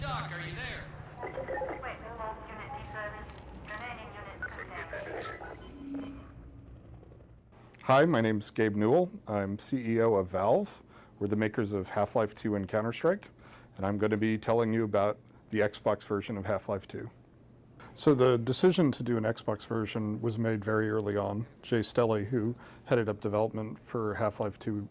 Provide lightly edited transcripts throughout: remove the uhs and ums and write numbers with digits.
Doc, are you there? Wait, no, unit deservice. Remaining unit connect. Hi, my name's Gabe Newell. I'm CEO of Valve. We're the makers of Half-Life 2 and Counter-Strike, and I'm going to be telling you about the Xbox version of Half-Life 2. So the decision to do an Xbox version was made very early on. Jay Stelly, who headed up development for Half-Life 2,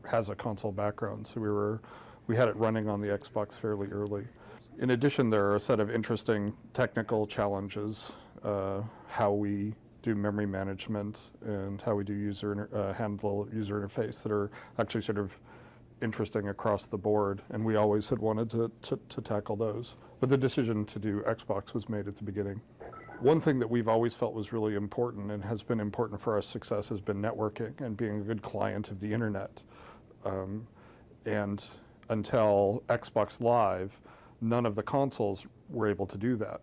has a console background, so we had it running on the Xbox fairly early. In addition, there are a set of interesting technical challenges, how we do memory management and how we do handle user interface that are actually sort of interesting across the board, and we always had wanted to tackle those. But the decision to do Xbox was made at the beginning. One thing that we've always felt was really important and has been important for our success has been networking and being a good client of the internet. And until Xbox Live, none of the consoles were able to do that.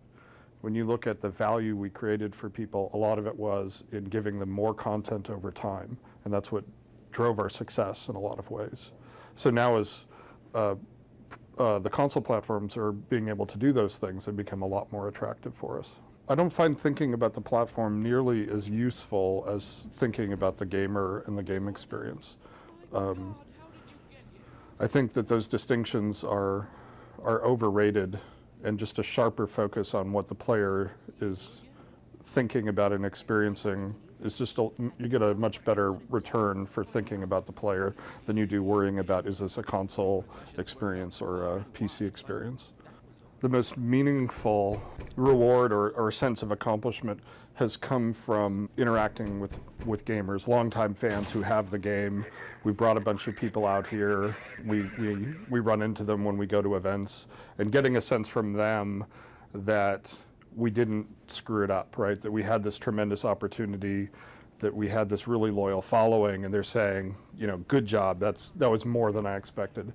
When you look at the value we created for people, a lot of it was in giving them more content over time, and that's what drove our success in a lot of ways. So now as the console platforms are being able to do those things, they become a lot more attractive for us. I don't find thinking about the platform nearly as useful as thinking about the gamer and the game experience. I think that those distinctions are overrated, and just a sharper focus on what the player is thinking about and experiencing is just, you get a much better return for thinking about the player than you do worrying about, is this a console experience or a PC experience? The most meaningful reward or sense of accomplishment has come from interacting with gamers, longtime fans who have the game. We brought a bunch of people out here. We run into them when we go to events, and getting a sense from them that we didn't screw it up, right? That we had this tremendous opportunity, that we had this really loyal following, and they're saying, you know, good job, that was more than I expected.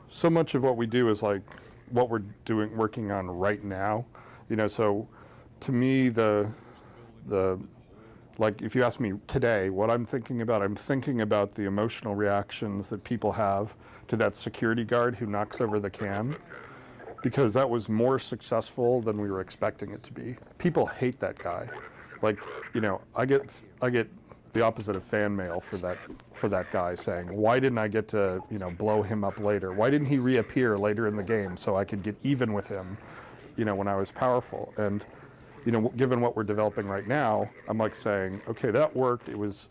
So much of what we do is like what we're working on right now, you know. So to me, like if you ask me today what I'm thinking about the emotional reactions that people have to that security guard who knocks over the can, because that was more successful than we were expecting it to be. People hate that guy. Like, you know, I get the opposite of fan mail for that guy saying, why didn't I get to, you know, blow him up later? Why didn't he reappear later in the game so I could get even with him, you know, when I was powerful? And, you know, given what we're developing right now, I'm like saying, okay, that worked. It was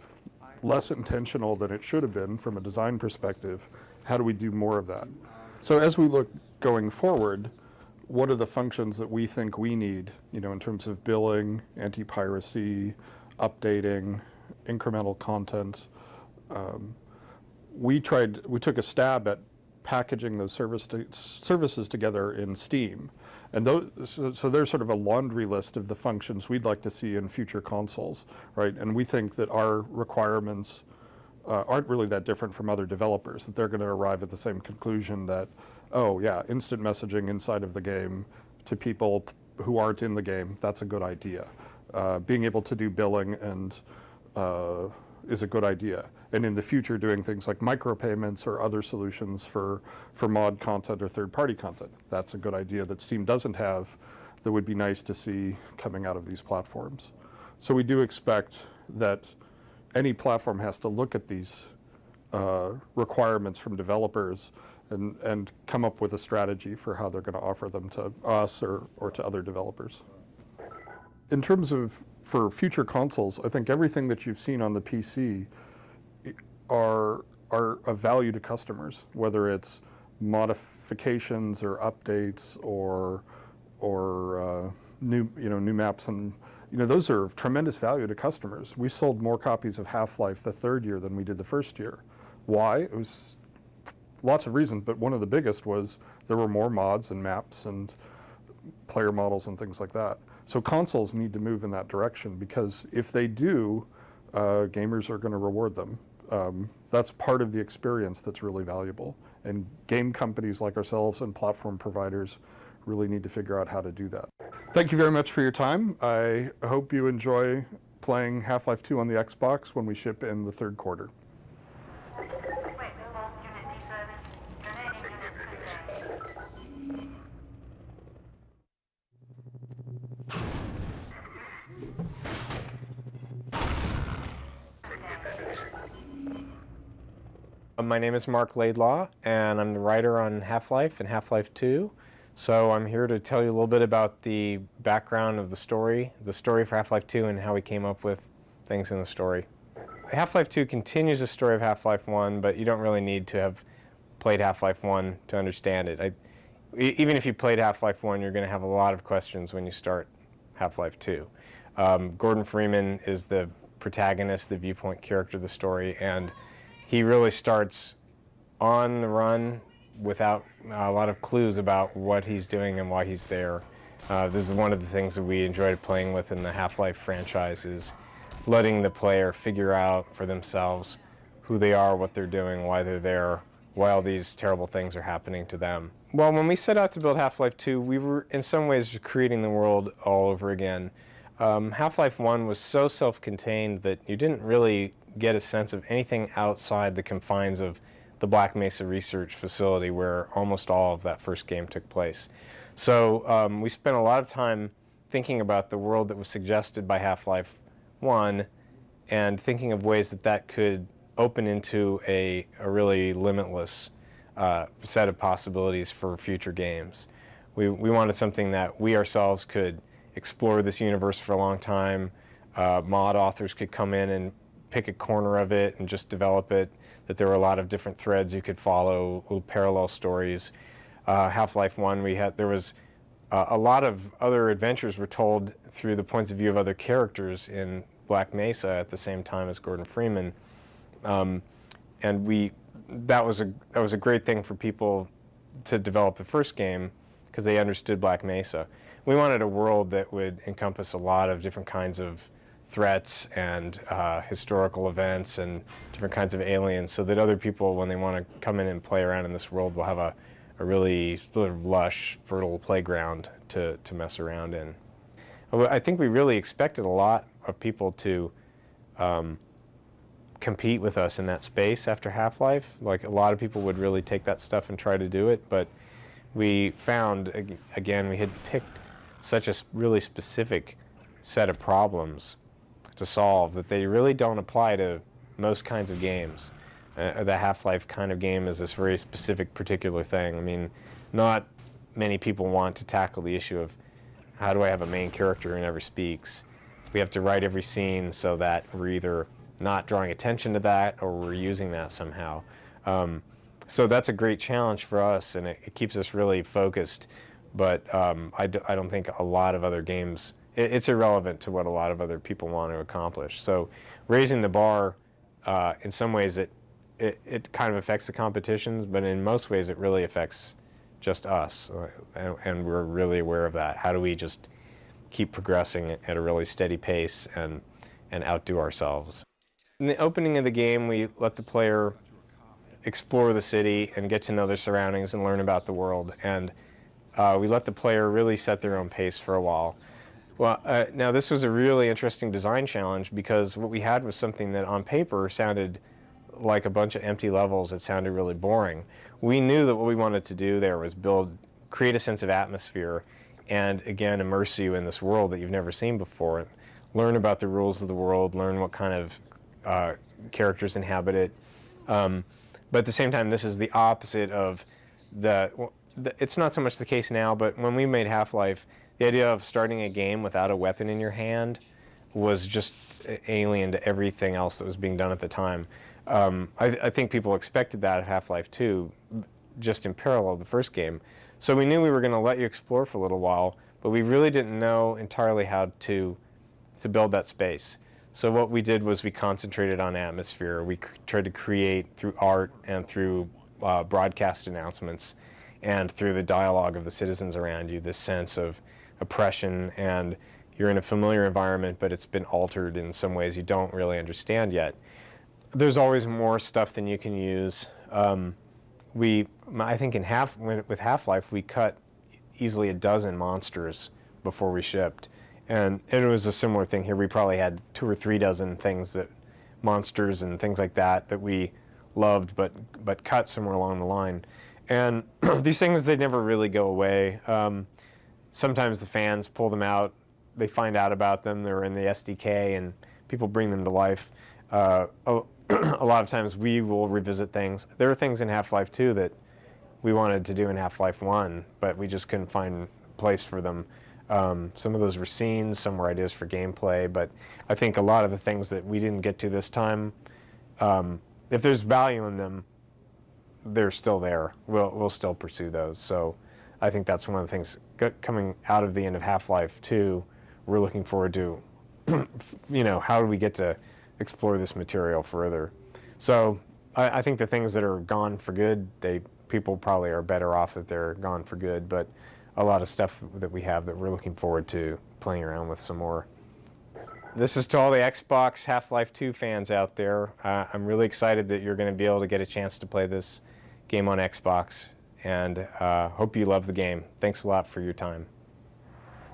less intentional than it should have been from a design perspective. How do we do more of that? So as we look going forward, what are the functions that we think we need, you know, in terms of billing, anti-piracy, updating, incremental content? We took a stab at packaging those services together in Steam, and so there's sort of a laundry list of the functions we'd like to see in future consoles, right? And we think that our requirements aren't really that different from other developers, that they're going to arrive at the same conclusion that, oh yeah, instant messaging inside of the game to people who aren't in the game, that's a good idea. Being able to do billing and is a good idea. And in the future, doing things like micropayments or other solutions for mod content or third-party content, that's a good idea that Steam doesn't have, that would be nice to see coming out of these platforms. So we do expect that any platform has to look at these requirements from developers and come up with a strategy for how they're going to offer them to us or to other developers. In terms of for future consoles, I think everything that you've seen on the PC are of value to customers, whether it's modifications or updates or new maps, and those are of tremendous value to customers. We sold more copies of Half-Life the third year than we did the first year. Why? It was lots of reasons, but one of the biggest was there were more mods and maps and player models and things like that. So consoles need to move in that direction, because if they do, gamers are going to reward them. That's part of the experience that's really valuable. And game companies like ourselves and platform providers really need to figure out how to do that. Thank you very much for your time. I hope you enjoy playing Half-Life 2 on the Xbox when we ship in the third quarter. My name is Mark Laidlaw, and I'm the writer on Half-Life and Half-Life 2. So I'm here to tell you a little bit about the background of the story for Half-Life 2 and how we came up with things in the story. Half-Life 2 continues the story of Half-Life 1, but you don't really need to have played Half-Life 1 to understand it. Even if you played Half-Life 1, you're going to have a lot of questions when you start Half-Life 2. Gordon Freeman is the protagonist, the viewpoint character of the story, and he really starts on the run without a lot of clues about what he's doing and why he's there. This is one of the things that we enjoyed playing with in the Half-Life franchise, is letting the player figure out for themselves who they are, what they're doing, why they're there, why all these terrible things are happening to them. Well, when we set out to build Half-Life 2, we were in some ways creating the world all over again. Half-Life 1 was so self-contained that you didn't really get a sense of anything outside the confines of the Black Mesa Research Facility, where almost all of that first game took place. So we spent a lot of time thinking about the world that was suggested by Half-Life 1 and thinking of ways that that could open into a really limitless set of possibilities for future games. We wanted something that we ourselves could explore this universe for a long time. Mod authors could come in and pick a corner of it and just develop it, that there were a lot of different threads you could follow, little parallel stories. Half-Life 1, there was a lot of other adventures were told through the points of view of other characters in Black Mesa at the same time as Gordon Freeman. And that was a great thing for people to develop the first game, because they understood Black Mesa. We wanted a world that would encompass a lot of different kinds of threats and historical events and different kinds of aliens, so that other people, when they want to come in and play around in this world, will have a really sort of lush, fertile playground to mess around in. I think we really expected a lot of people to compete with us in that space after Half-Life. Like, a lot of people would really take that stuff and try to do it, but we found, again, we had picked such a really specific set of problems to solve that they really don't apply to most kinds of games. The Half-Life kind of game is this very specific, particular thing. I mean, not many people want to tackle the issue of, how do I have a main character who never speaks? We have to write every scene so that we're either not drawing attention to that or we're using that somehow. So that's a great challenge for us, and it keeps us really focused. But I don't think a lot of other games, it's irrelevant to what a lot of other people want to accomplish. So raising the bar, in some ways it kind of affects the competitions, but in most ways it really affects just us, and we're really aware of that. How do we just keep progressing at a really steady pace and outdo ourselves? In the opening of the game, we let the player explore the city and get to know their surroundings and learn about the world, and we let the player really set their own pace for a while. Well, now this was a really interesting design challenge, because what we had was something that on paper sounded like a bunch of empty levels. It sounded really boring. We knew that what we wanted to do there was create a sense of atmosphere, and again, immerse you in this world that you've never seen before. Learn about the rules of the world, learn what kind of characters inhabit it. But at the same time, this is the opposite of it's not so much the case now, but when we made Half-Life, the idea of starting a game without a weapon in your hand was just alien to everything else that was being done at the time. I think people expected that at Half-Life 2, just in parallel to the first game. So we knew we were going to let you explore for a little while, but we really didn't know entirely how to build that space. So what we did was we concentrated on atmosphere. We tried to create through art and through broadcast announcements and through the dialogue of the citizens around you, this sense of oppression, and you're in a familiar environment, but it's been altered in some ways you don't really understand yet. There's always more stuff than you can use. I think with Half-Life, we cut easily a dozen monsters before we shipped. And it was a similar thing here. We probably had 2 or 3 dozen monsters and things like that we loved, but cut somewhere along the line. And these things, they never really go away. Sometimes the fans pull them out. They find out about them. They're in the SDK, and people bring them to life. a lot of times we will revisit things. There are things in Half-Life 2 that we wanted to do in Half-Life 1, but we just couldn't find a place for them. Some of those were scenes, some were ideas for gameplay, but I think a lot of the things that we didn't get to this time, if there's value in them, they're still there. We'll still pursue those. So I think that's one of the things coming out of the end of Half-Life 2, we're looking forward to, how do we get to explore this material further? So I think the things that are gone for good, people probably are better off that they're gone for good, but a lot of stuff that we have that we're looking forward to playing around with some more. This is to all the Xbox Half-Life 2 fans out there. I'm really excited that you're going to be able to get a chance to play this game on Xbox, and hope you love the game. Thanks a lot for your time.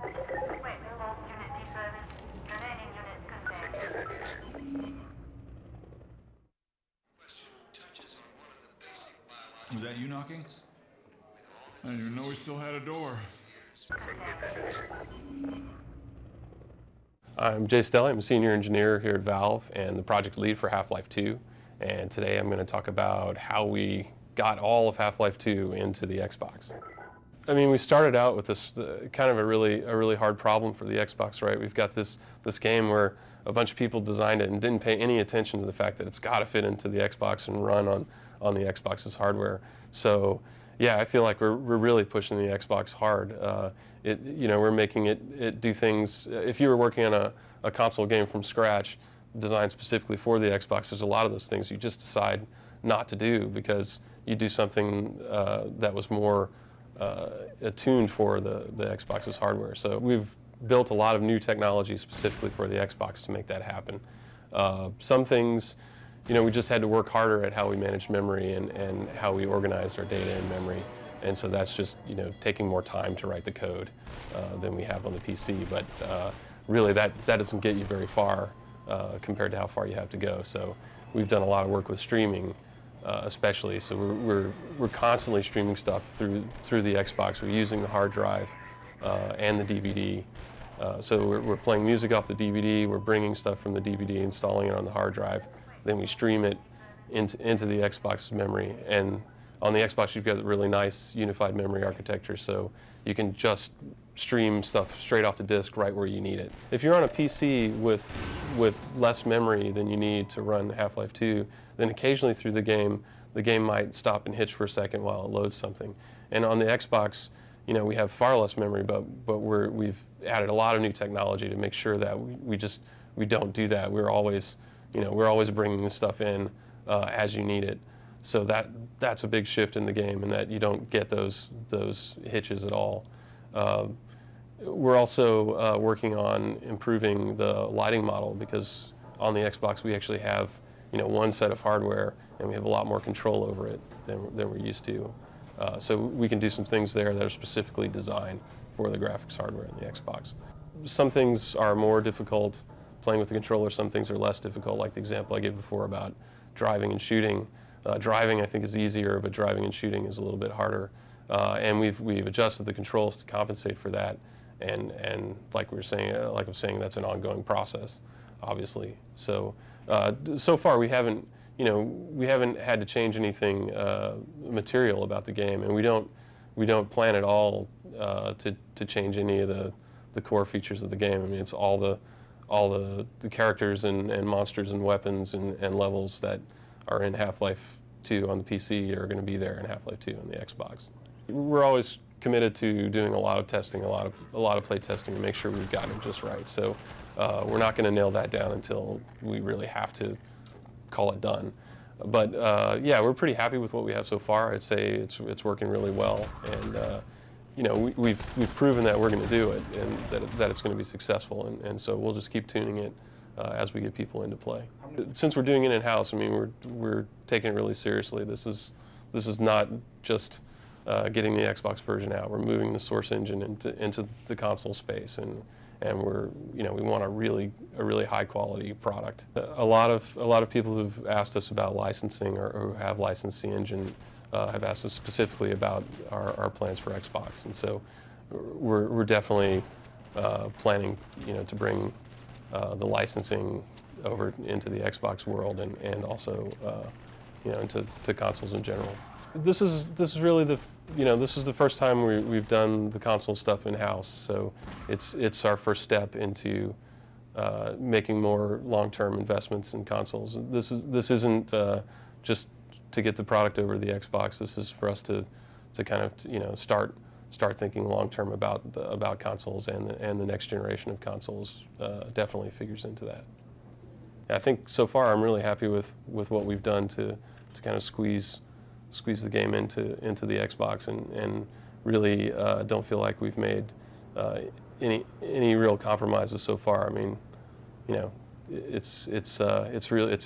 Wait, no lost unit deserved. Remaining units contained. Was that you knocking? I didn't even know we still had a door. I'm Jay Stelly. I'm a senior engineer here at Valve and the project lead for Half-Life 2. And today I'm going to talk about how we got all of Half-Life 2 into the Xbox. I mean, we started out with this kind of a really hard problem for the Xbox, right? We've got this game where a bunch of people designed it and didn't pay any attention to the fact that it's got to fit into the Xbox and run on the Xbox's hardware. So yeah, I feel like we're really pushing the Xbox hard. We're making it do things. If you were working on a console game from scratch, designed specifically for the Xbox, there's a lot of those things you just decide not to do because you do something that was more attuned for the Xbox's hardware. So we've built a lot of new technology specifically for the Xbox to make that happen. Some things, we just had to work harder at how we managed memory and how we organized our data in memory. And so that's just, taking more time to write the code than we have on the PC. But really that doesn't get you very far compared to how far you have to go. So we've done a lot of work with streaming, especially. So we're constantly streaming stuff through the Xbox. We're using the hard drive and the DVD. So we're playing music off the DVD. We're bringing stuff from the DVD, installing it on the hard drive. Then we stream it into the Xbox memory. And on the Xbox, you've got a really nice unified memory architecture, so you can just stream stuff straight off the disk right where you need it. If you're on a PC with less memory than you need to run Half-Life 2, then occasionally through the game might stop and hitch for a second while it loads something. And on the Xbox, we have far less memory, but we've added a lot of new technology to make sure that we don't do that. We're always bringing this stuff in as you need it. So that's a big shift in the game, and that you don't get those hitches at all. We're also working on improving the lighting model, because on the Xbox we actually have one set of hardware, and we have a lot more control over it than we're used to. So we can do some things there that are specifically designed for the graphics hardware in the Xbox. Some things are more difficult playing with the controller, some things are less difficult, like the example I gave before about driving and shooting. Driving, I think, is easier, but driving and shooting is a little bit harder. And we've adjusted the controls to compensate for that. And like I'm saying, that's an ongoing process, obviously. So so far we haven't had to change anything material about the game, and we don't plan at all to change any of the core features of the game. I mean, it's all the characters and monsters and weapons and levels that are in Half-Life 2 on the PC are going to be there in Half-Life 2 on the Xbox. We're always committed to doing a lot of testing, a lot of play testing to make sure we've gotten it just right. So we're not going to nail that down until we really have to call it done. But yeah, we're pretty happy with what we have so far. I'd say it's working really well, and we've proven that we're going to do it, and that it's going to be successful. And so we'll just keep tuning it as we get people into play. Since we're doing it in-house, I mean, we're taking it really seriously. This is not just getting the Xbox version out. We're moving the source engine into the console space, and we want a really high quality product. A lot of people who've asked us about licensing or who have licensed the engine have asked us specifically about our plans for Xbox, and so we're definitely planning to bring the licensing over into the Xbox world and also into consoles in general. This is really this is the first time we've done the console stuff in house, so it's our first step into making more long-term investments in consoles. This isn't just to get the product over the Xbox. This is for us to kind of start thinking long-term about consoles, and the next generation of consoles definitely figures into that. I think so far I'm really happy with what we've done to kind of squeeze the game into the Xbox, and really don't feel like we've made any real compromises so far. I mean, it's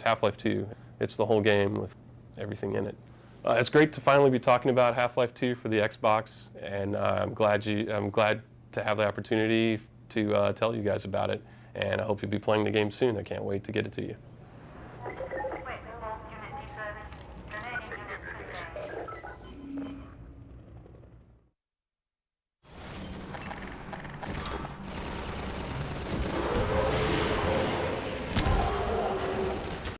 Half-Life 2. It's the whole game with everything in it. It's great to finally be talking about Half-Life 2 for the Xbox, and I'm glad to have the opportunity to tell you guys about it. And I hope you'll be playing the game soon. I can't wait to get it to you.